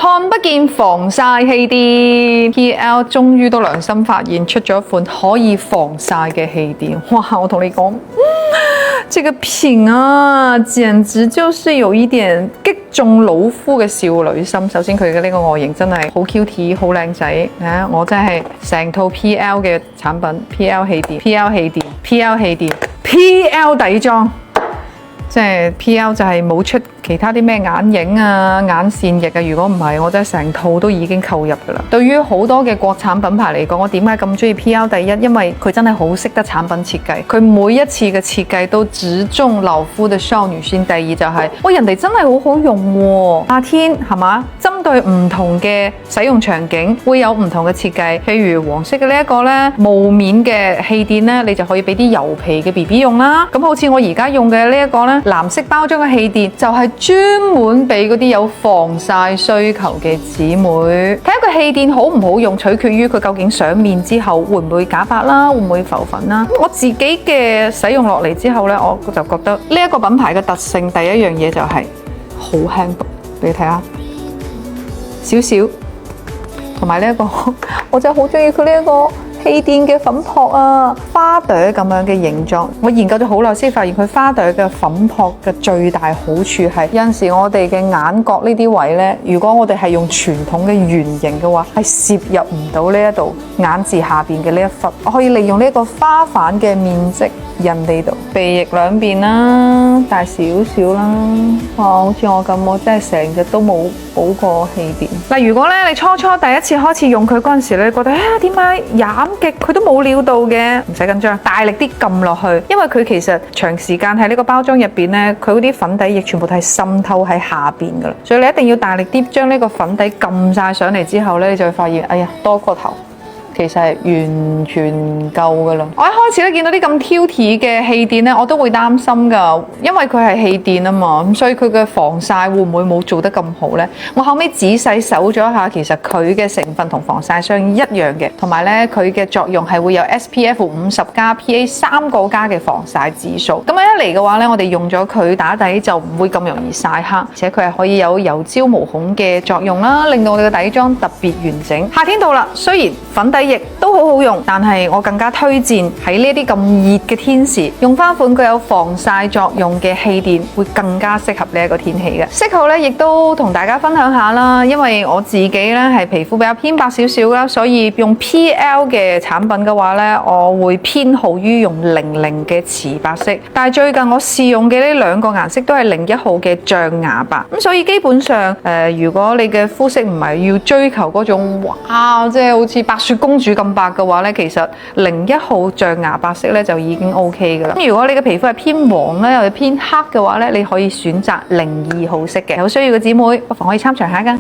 看不見防曬氣墊 ，PL 終於都良心發現出咗一款可以防曬嘅氣墊。哇！我同你講，這個品啊，簡直就是有一點擊中老夫嘅少女心。首先佢嘅呢個外形真係好 cute， 好靚仔啊！我真係成套 PL 嘅產品 ，PL 氣墊、PL 氣墊、PL 氣墊、PL 底妝。即係 PL 就係冇出其他啲咩眼影啊、眼線液啊，如果唔係，我真係成套都已經購入㗎啦。對於好多嘅國產品牌嚟講，我點解咁中意 PL？ 第一，因為佢真係好識得產品設計，佢每一次嘅設計都直中老夫嘅少女心。第二就係、喂，人哋真係好好用喎，夏天係嘛？針對唔同嘅使用場景，會有唔同嘅設計。譬如黃色嘅呢一個咧，霧面嘅氣墊咧，你就可以俾啲油皮嘅 BB 用啦。咁好似我而家用嘅呢一個咧，藍色包裝嘅氣墊就係專門俾嗰啲有防曬需求嘅姊妹。睇下個氣墊好唔好用，取決於佢究竟上面之後會唔會假髮啦，會唔會浮粉啦。我自己嘅使用落嚟之後咧，我就覺得呢一個品牌嘅特性，第一樣嘢就係好輕薄，俾你睇下少少，同埋呢一個，我真係好中意佢呢一個氣墊嘅粉撲啊，花朵咁樣嘅形狀。我研究咗好耐先發現佢花朵嘅粉撲嘅最大好處係，有陣時我哋嘅眼角呢啲位呢，如果我哋係用傳統嘅圓形嘅話，係攝入唔到呢一度眼字下邊嘅呢一忽。我可以利用呢個花瓣嘅面積印呢度，鼻翼兩邊啦，大少少啦。哇，好似我咁，我真係成日都冇補過氣墊。嗱，如果咧你初初第一次開始用佢嗰陣時咧，你覺得點解染極佢都冇料到嘅？唔使緊張，大力啲撳落去，因為佢其實長時間喺呢個包裝入邊咧，佢嗰啲粉底液全部都係滲透喺下邊噶啦，所以你一定要大力啲將呢個粉底撳晒上嚟之後咧，你就會發現，哎呀，多過頭。其實係完全夠噶啦！我一開始咧見到啲咁挑剔嘅氣墊咧，我都會擔心噶，因為佢係氣墊啊嘛，咁所以佢嘅防曬會唔會冇做得咁好呢？我後尾仔細搜咗一下，其實佢嘅成分同防曬霜一樣嘅，同埋咧佢嘅作用係會有 SPF 50+、PA 3個加嘅防曬指數。咁一嚟嘅話咧，我哋用咗佢打底就唔會咁容易曬黑，而且佢係可以有油焦毛孔嘅作用啦，令到我哋嘅底妝特別完整。夏天到啦，雖然粉底液都好好用，但係我更加推薦喺呢啲咁熱嘅天時，用翻款具有防曬作用嘅氣墊，會更加適合呢一個天氣嘅。色號咧，亦都同大家分享下啦。因為我自己咧係皮膚比較偏白少少啦，所以用 PL 嘅產品嘅話咧，我會偏好於用00嘅瓷白色。但係最近我試用嘅呢兩個顏色都係01號嘅象牙白，咁所以基本上如果你嘅膚色唔係要追求嗰種哇，即係好似白雪公主咁白嘅話咧，其實01號象牙白色咧就已經 OK 噶啦。咁如果你嘅皮膚係偏黃咧，又係偏黑嘅話咧，你可以選擇02號色嘅。有需要嘅姊妹不妨可以參詳下噶。